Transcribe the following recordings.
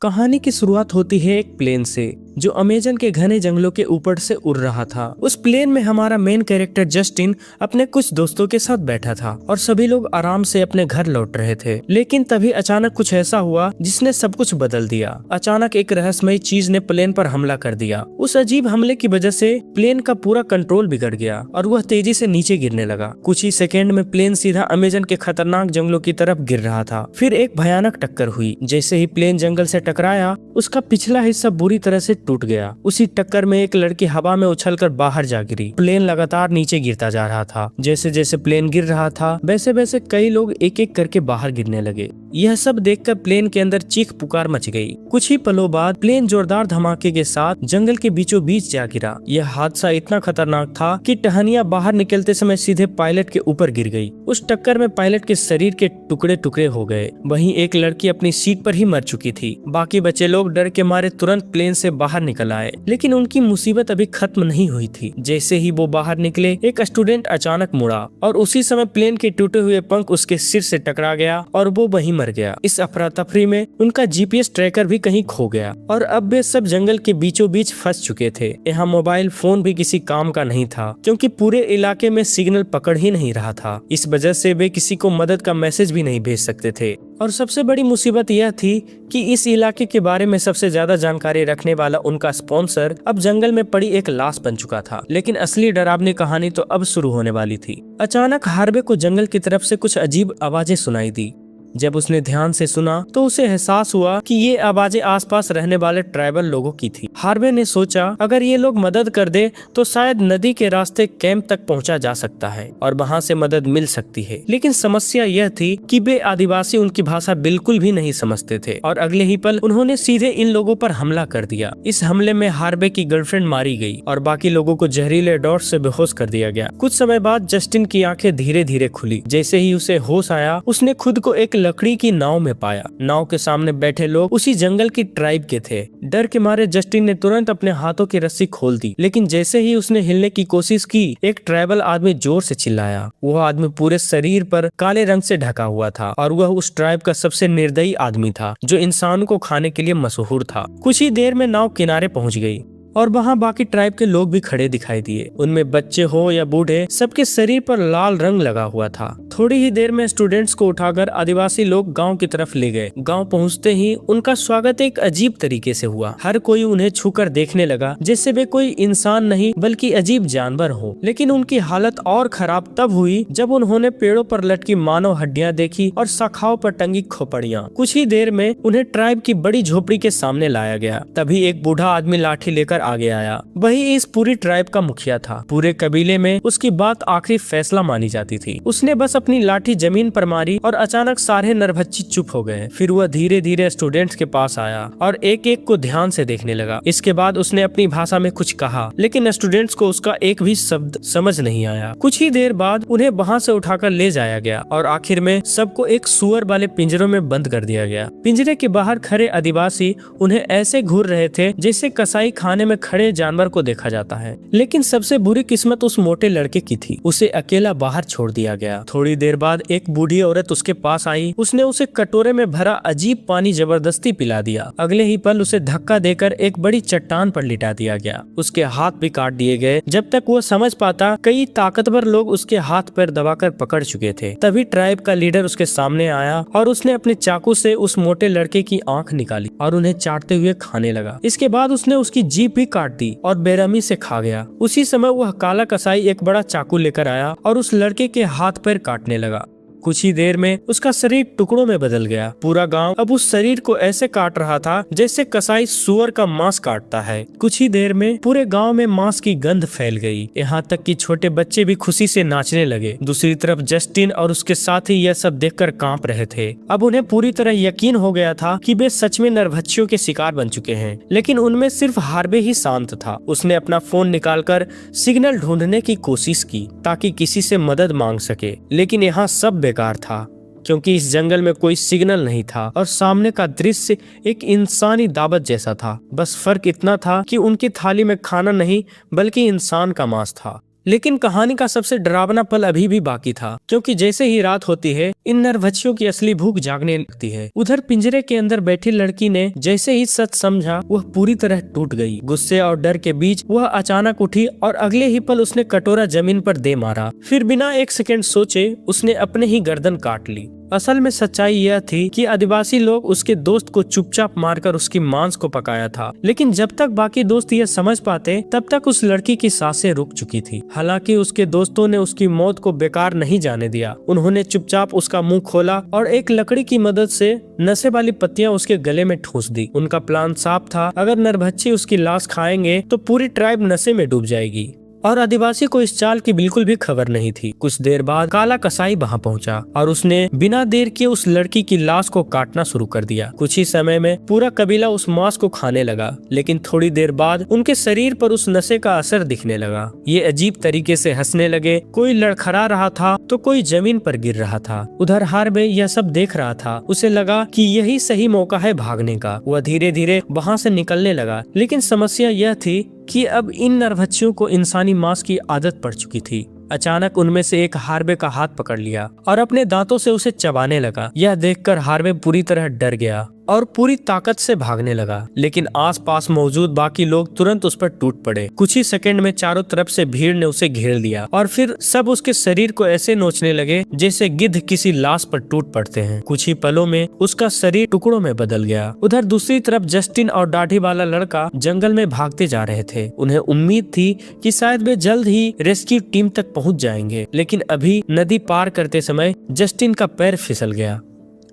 कहानी की शुरुआत होती है एक प्लेन से जो अमेजन के घने जंगलों के ऊपर से उड़ रहा था। उस प्लेन में हमारा मेन कैरेक्टर जस्टिन अपने कुछ दोस्तों के साथ बैठा था और सभी लोग आराम से अपने घर लौट रहे थे। लेकिन तभी अचानक कुछ ऐसा हुआ जिसने सब कुछ बदल दिया। अचानक एक रहस्यमयी चीज ने प्लेन पर हमला कर दिया। उस अजीब हमले की वजह से प्लेन का पूरा कंट्रोल बिगड़ गया और वह तेजी से नीचे गिरने लगा। कुछ ही सेकेंड में प्लेन सीधा अमेजन के खतरनाक जंगलों की तरफ गिर रहा था। फिर एक भयानक टक्कर हुई। जैसे ही प्लेन जंगल से टकराया उसका पिछला हिस्सा बुरी तरह से टूट गया। उसी टक्कर में एक लड़की हवा में उछलकर बाहर जा गिरी। प्लेन लगातार नीचे गिरता जा रहा था। जैसे जैसे प्लेन गिर रहा था वैसे वैसे कई लोग एक एक करके बाहर गिरने लगे। यह सब देखकर प्लेन के अंदर चीख पुकार मच गई। कुछ ही पलों बाद प्लेन जोरदार धमाके के साथ जंगल के बीचों बीच जा गिरा। यह हादसा इतना खतरनाक था कि टहनियां बाहर निकलते समय सीधे पायलट के ऊपर गिर गई। उस टक्कर में पायलट के शरीर के टुकड़े टुकड़े हो गए। वहीं एक लड़की अपनी सीट पर ही मर चुकी थी। बाकी बचे लोग डर के मारे तुरंत प्लेन से बाहर निकल आए, लेकिन उनकी मुसीबत अभी खत्म नहीं हुई थी। जैसे ही वो बाहर निकले एक स्टूडेंट अचानक मुड़ा और उसी समय प्लेन के टूटे हुए पंख उसके सिर से टकरा गया और वो वहीं मर गया। इस अफरा तफरी में उनका जीपीएस ट्रैकर भी कहीं खो गया और अब वे सब जंगल के बीचों बीच फंस चुके थे। यहाँ मोबाइल फोन भी किसी काम का नहीं था क्योंकि पूरे इलाके में सिग्नल पकड़ ही नहीं रहा था। इस वजह से वे किसी को मदद का मैसेज भी नहीं भेज सकते थे। और सबसे बड़ी मुसीबत यह थी कि इस इलाके के बारे में सबसे ज्यादा जानकारी रखने वाला उनका स्पॉन्सर अब जंगल में पड़ी एक लाश बन चुका था। लेकिन असली डरावनी कहानी तो अब शुरू होने वाली थी। अचानक हार्वे को जंगल की तरफ से कुछ अजीब आवाजें सुनाई दी। जब उसने ध्यान से सुना तो उसे एहसास हुआ कि ये आवाजें आसपास रहने वाले ट्राइबल लोगों की थी। हार्वे ने सोचा अगर ये लोग मदद कर दे तो शायद नदी के रास्ते कैंप तक पहुंचा जा सकता है और वहां से मदद मिल सकती है। लेकिन समस्या यह थी कि वे आदिवासी उनकी भाषा बिल्कुल भी नहीं समझते थे और अगले ही पल उन्होंने सीधे इन लोगों पर हमला कर दिया। इस हमले में हार्वे की गर्लफ्रेंड मारी गई और बाकी लोगों को जहरीले डॉट से बेहोश कर दिया गया। कुछ समय बाद जस्टिन की आंखें धीरे धीरे खुली। जैसे ही उसे होश आया उसने खुद को एक लकड़ी की नाव में पाया। नाव के सामने बैठे लोग उसी जंगल की ट्राइब के थे। डर के मारे जस्टिन ने तुरंत अपने हाथों की रस्सी खोल दी, लेकिन जैसे ही उसने हिलने की कोशिश की एक ट्राइबल आदमी जोर से चिल्लाया। वह आदमी पूरे शरीर पर काले रंग से ढका हुआ था और वह उस ट्राइब का सबसे निर्दयी आदमी था जो इंसान को खाने के लिए मशहूर था। कुछ ही देर में नाव किनारे पहुंच गई और वहाँ बाकी ट्राइब के लोग भी खड़े दिखाई दिए। उनमें बच्चे हो या बूढ़े सबके शरीर पर लाल रंग लगा हुआ था। थोड़ी ही देर में स्टूडेंट्स को उठाकर आदिवासी लोग गांव की तरफ ले गए। गांव पहुंचते ही उनका स्वागत एक अजीब तरीके से हुआ। हर कोई उन्हें छूकर देखने लगा जैसे वे कोई इंसान नहीं बल्कि अजीब जानवर हो। लेकिन उनकी हालत और खराब तब हुई जब उन्होंने पेड़ों पर लटकी मानव हड्डियां देखी और शाखाओं पर टंगी खोपड़ियां। कुछ ही देर में उन्हें ट्राइब की बड़ी झोपड़ी के सामने लाया गया। तभी एक बूढ़ा आदमी लाठी लेकर आगे आया। वही इस पूरी ट्राइब का मुखिया था। पूरे कबीले में उसकी बात आखिरी फैसला मानी जाती थी। उसने बस अपनी लाठी जमीन पर मारी और अचानक सारे नरभच्ची चुप हो गए। फिर वह धीरे धीरे स्टूडेंट्स के पास आया और एक एक को ध्यान से देखने लगा। इसके बाद उसने अपनी भाषा में कुछ कहा, लेकिन स्टूडेंट्स को उसका एक भी शब्द समझ नहीं आया। कुछ ही देर बाद उन्हें वहाँ से उठाकर ले जाया गया और आखिर में सबको एक सुअर वाले पिंजरों में बंद कर दिया गया। पिंजरे के बाहर खड़े आदिवासी उन्हें ऐसे घूर रहे थे जैसे कसाई खाने में खड़े जानवर को देखा जाता है। लेकिन सबसे बुरी किस्मत उस मोटे लड़के की थी। उसे अकेला बाहर छोड़ दिया गया। थोड़ी देर बाद एक बूढ़ी औरत उसके पास आई। उसने उसे कटोरे में भरा अजीब पानी जबरदस्ती पिला दिया। अगले ही पल उसे धक्का देकर एक बड़ी चट्टान पर लिटा दिया गया। उसके हाथ भी काट दिए गए। जब तक वो समझ पाता कई ताकतवर लोग उसके हाथ पैर दबाकर पकड़ चुके थे। तभी ट्राइब का लीडर उसके सामने आया और उसने अपने चाकू से उस मोटे लड़के की आंख निकाली और उन्हें चाटते हुए खाने लगा। इसके बाद उसने उसकी जीभ भी काट दी और बेरहमी से खा गया। उसी समय वह काला कसाई एक बड़ा चाकू लेकर आया और उस लड़के के हाथ पैर काटने लगा। कुछ ही देर में उसका शरीर टुकड़ों में बदल गया। पूरा गांव अब उस शरीर को ऐसे काट रहा था जैसे कसाई सुअर का मांस काटता है। कुछ ही देर में पूरे गांव में मांस की गंध फैल गई। यहाँ तक कि छोटे बच्चे भी खुशी से नाचने लगे। दूसरी तरफ जस्टिन और उसके साथी यह सब देखकर कांप रहे थे। अब उन्हें पूरी तरह यकीन हो गया था कि वे सच में नरभक्षियों के शिकार बन चुके हैं। लेकिन उनमें सिर्फ हार्वे ही शांत था। उसने अपना फोन निकालकर सिग्नल ढूंढने की कोशिश की ताकि किसी से मदद मांग सके, लेकिन यहाँ सब बेकार था क्योंकि इस जंगल में कोई सिग्नल नहीं था और सामने का दृश्य एक इंसानी दावत जैसा था। बस फर्क इतना था कि उनकी थाली में खाना नहीं बल्कि इंसान का मांस था। लेकिन कहानी का सबसे डरावना पल अभी भी बाकी था, क्योंकि जैसे ही रात होती है इन नरभक्षियों की असली भूख जागने लगती है। उधर पिंजरे के अंदर बैठी लड़की ने जैसे ही सच समझा वह पूरी तरह टूट गई। गुस्से और डर के बीच वह अचानक उठी और अगले ही पल उसने कटोरा जमीन पर दे मारा। फिर बिना एक सेकंड सोचे उसने अपने ही गर्दन काट ली। असल में सच्चाई यह थी कि आदिवासी लोग उसके दोस्त को चुपचाप मारकर उसकी मांस को पकाया था, लेकिन जब तक बाकी दोस्त यह समझ पाते तब तक उस लड़की की सांसें रुक चुकी थी। हालांकि उसके दोस्तों ने उसकी मौत को बेकार नहीं जाने दिया। उन्होंने चुपचाप उसका मुंह खोला और एक लकड़ी की मदद से नशे वाली पत्तियां उसके गले में ठूंस दी। उनका प्लान साफ था, अगर नरभक्षी उसकी लाश खाएंगे तो पूरी ट्राइब नशे में डूब जाएगी। और आदिवासी को इस चाल की बिल्कुल भी खबर नहीं थी। कुछ देर बाद काला कसाई वहां पहुंचा और उसने बिना देर किए उस लड़की की लाश को काटना शुरू कर दिया। कुछ ही समय में पूरा कबीला उस मांस को खाने लगा, लेकिन थोड़ी देर बाद उनके शरीर पर उस नशे का असर दिखने लगा। ये अजीब तरीके से हंसने लगे, कोई लड़खड़ा रहा था तो कोई जमीन पर गिर रहा था। उधर हार्वे यह सब देख रहा था। उसे लगा कि यही सही मौका है भागने का। वह धीरे धीरे वहां से निकलने लगा, लेकिन समस्या यह थी कि अब इन नरभक्षियों को इंसानी मांस की आदत पड़ चुकी थी। अचानक उनमें से एक हार्वे का हाथ पकड़ लिया और अपने दांतों से उसे चबाने लगा। यह देखकर हार्वे पूरी तरह डर गया और पूरी ताकत से भागने लगा, लेकिन आसपास मौजूद बाकी लोग तुरंत उस पर टूट पड़े। कुछ ही सेकंड में चारों तरफ से भीड़ ने उसे घेर लिया और फिर सब उसके शरीर को ऐसे नोचने लगे जैसे गिद्ध किसी लाश पर टूट पड़ते हैं। कुछ ही पलों में उसका शरीर टुकड़ों में बदल गया। उधर दूसरी तरफ जस्टिन और दाढ़ी वाला लड़का जंगल में भागते जा रहे थे। उन्हें उम्मीद थी कि शायद वे जल्द ही रेस्क्यू टीम तक पहुंच जाएंगे, लेकिन अभी नदी पार करते समय जस्टिन का पैर फिसल गया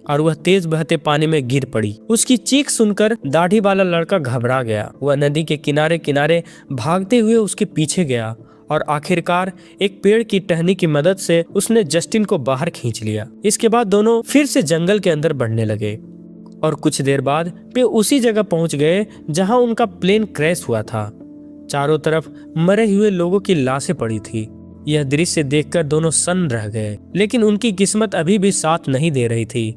और वह तेज बहते पानी में गिर पड़ी। उसकी चीख सुनकर दाढ़ी वाला लड़का घबरा गया। वह नदी के किनारे किनारे भागते हुए उसके पीछे गया और आखिरकार एक पेड़ की टहनी की मदद से उसने जस्टिन को बाहर खींच लिया। इसके बाद दोनों फिर से जंगल के अंदर बढ़ने लगे और कुछ देर बाद वे उसी जगह पहुंच गए जहां उनका प्लेन क्रैश हुआ था। चारों तरफ मरे हुए लोगों की लाशें पड़ी थी। यह दृश्य देखकर दोनों सन्न रह गए, लेकिन उनकी किस्मत अभी भी साथ नहीं दे रही थी,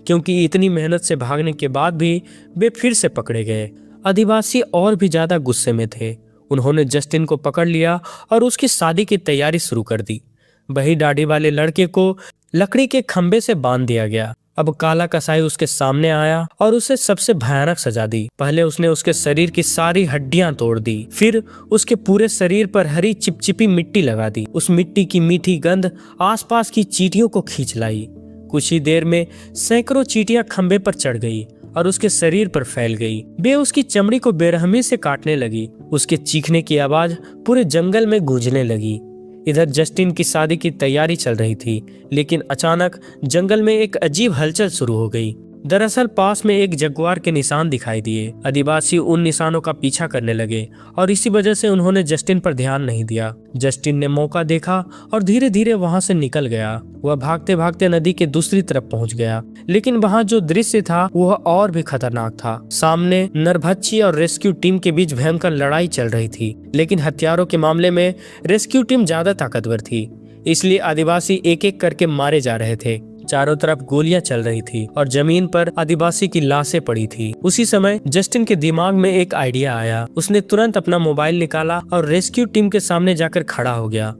क्योंकि इतनी मेहनत से भागने के बाद भी वे फिर से पकड़े गए। आदिवासी और भी ज्यादा गुस्से में थे। उन्होंने जस्टिन को पकड़ लिया और उसकी शादी की तैयारी शुरू कर दी। वही दाढ़ी वाले लड़के को लकड़ी के खंभे से बांध दिया गया। अब काला कसाई उसके सामने आया और उसे सबसे भयानक सजा दी। पहले उसने उसके शरीर की सारी हड्डियां तोड़ दी, फिर उसके पूरे शरीर पर हरी चिपचिपी मिट्टी लगा दी। उस मिट्टी की मीठी गंध आसपास की चींटियों को खींच लाई। कुछ ही देर में सैकड़ों चींटियां खंभे पर चढ़ गई और उसके शरीर पर फैल गई। वे उसकी चमड़ी को बेरहमी से काटने लगी। उसके चीखने की आवाज पूरे जंगल में गूंजने लगी। इधर जस्टिन की शादी की तैयारी चल रही थी, लेकिन अचानक जंगल में एक अजीब हलचल शुरू हो गई। दरअसल पास में एक जगुआर के निशान दिखाई दिए। आदिवासी उन निशानों का पीछा करने लगे और इसी वजह से उन्होंने जस्टिन पर ध्यान नहीं दिया। जस्टिन ने मौका देखा और धीरे धीरे वहां से निकल गया। वह भागते भागते नदी के दूसरी तरफ पहुंच गया, लेकिन वहां जो दृश्य था वह और भी खतरनाक था। सामने नरभक्षी और रेस्क्यू टीम के बीच भयंकर लड़ाई चल रही थी, लेकिन हथियारों के मामले में रेस्क्यू टीम ज्यादा ताकतवर थी, इसलिए आदिवासी एक एक करके मारे जा रहे थे। चारों तरफ गोलियां चल रही थी और जमीन पर आदिवासी की लाशें पड़ी थी। उसी समय जस्टिन के दिमाग में एक आइडिया आया। उसने तुरंत अपना मोबाइल निकाला और रेस्क्यू टीम के सामने जाकर खड़ा हो गया।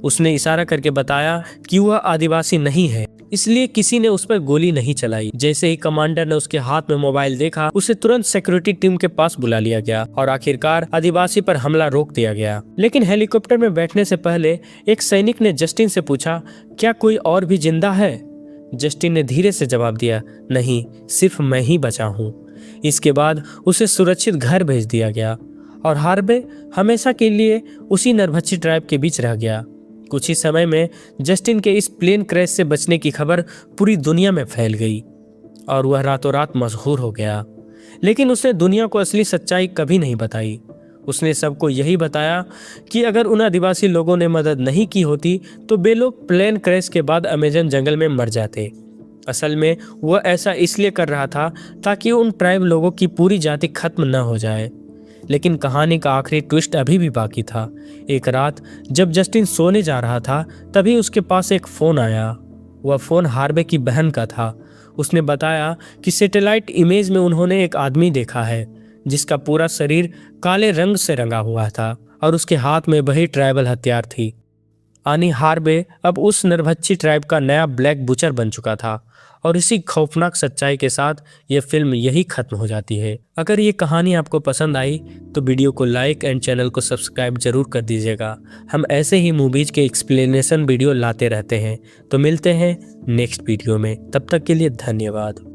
उसने इशारा करके बताया कि वह आदिवासी नहीं है, इसलिए किसी ने उस पर गोली नहीं चलाई। जैसे ही कमांडर ने उसके हाथ में मोबाइल देखा, उसे तुरंत सिक्योरिटी टीम के पास बुला लिया गया और आखिरकार आदिवासी पर हमला रोक दिया गया। लेकिन हेलीकॉप्टर में बैठने से पहले एक सैनिक ने जस्टिन से पूछा, क्या कोई और भी जिंदा है? जस्टिन ने धीरे से जवाब दिया, नहीं, सिर्फ मैं ही बचा हूँ। इसके बाद उसे सुरक्षित घर भेज दिया गया और हार्वे हमेशा के लिए उसी नरभक्षी ट्राइब के बीच रह गया। कुछ ही समय में जस्टिन के इस प्लेन क्रैश से बचने की खबर पूरी दुनिया में फैल गई और वह रातों रात मशहूर हो गया। लेकिन उसने दुनिया को असली सच्चाई कभी नहीं बताई। उसने सबको यही बताया कि अगर उन आदिवासी लोगों ने मदद नहीं की होती तो वे लोग प्लेन क्रैश के बाद अमेजन जंगल में मर जाते। असल में वह ऐसा इसलिए कर रहा था ताकि उन ट्राइब लोगों की पूरी जाति खत्म न हो जाए। लेकिन कहानी का आखिरी ट्विस्ट अभी भी बाकी था। एक रात जब जस्टिन सोने जा रहा था, तभी उसके पास एक फ़ोन आया। वह फ़ोन हार्वे की बहन का था। उसने बताया कि सैटेलाइट इमेज में उन्होंने एक आदमी देखा है जिसका पूरा शरीर काले रंग से रंगा हुआ था और उसके हाथ में वही ट्राइबल हथियार थी। आनी हार्बे अब उस निर्भच्छी ट्राइब का नया ब्लैक बुचर बन चुका था। और इसी खौफनाक सच्चाई के साथ ये फिल्म यही खत्म हो जाती है। अगर ये कहानी आपको पसंद आई तो वीडियो को लाइक एंड चैनल को सब्सक्राइब जरूर कर दीजिएगा। हम ऐसे ही मूवीज के एक्सप्लेनेशन वीडियो लाते रहते हैं। तो मिलते हैं नेक्स्ट वीडियो में, तब तक के लिए धन्यवाद।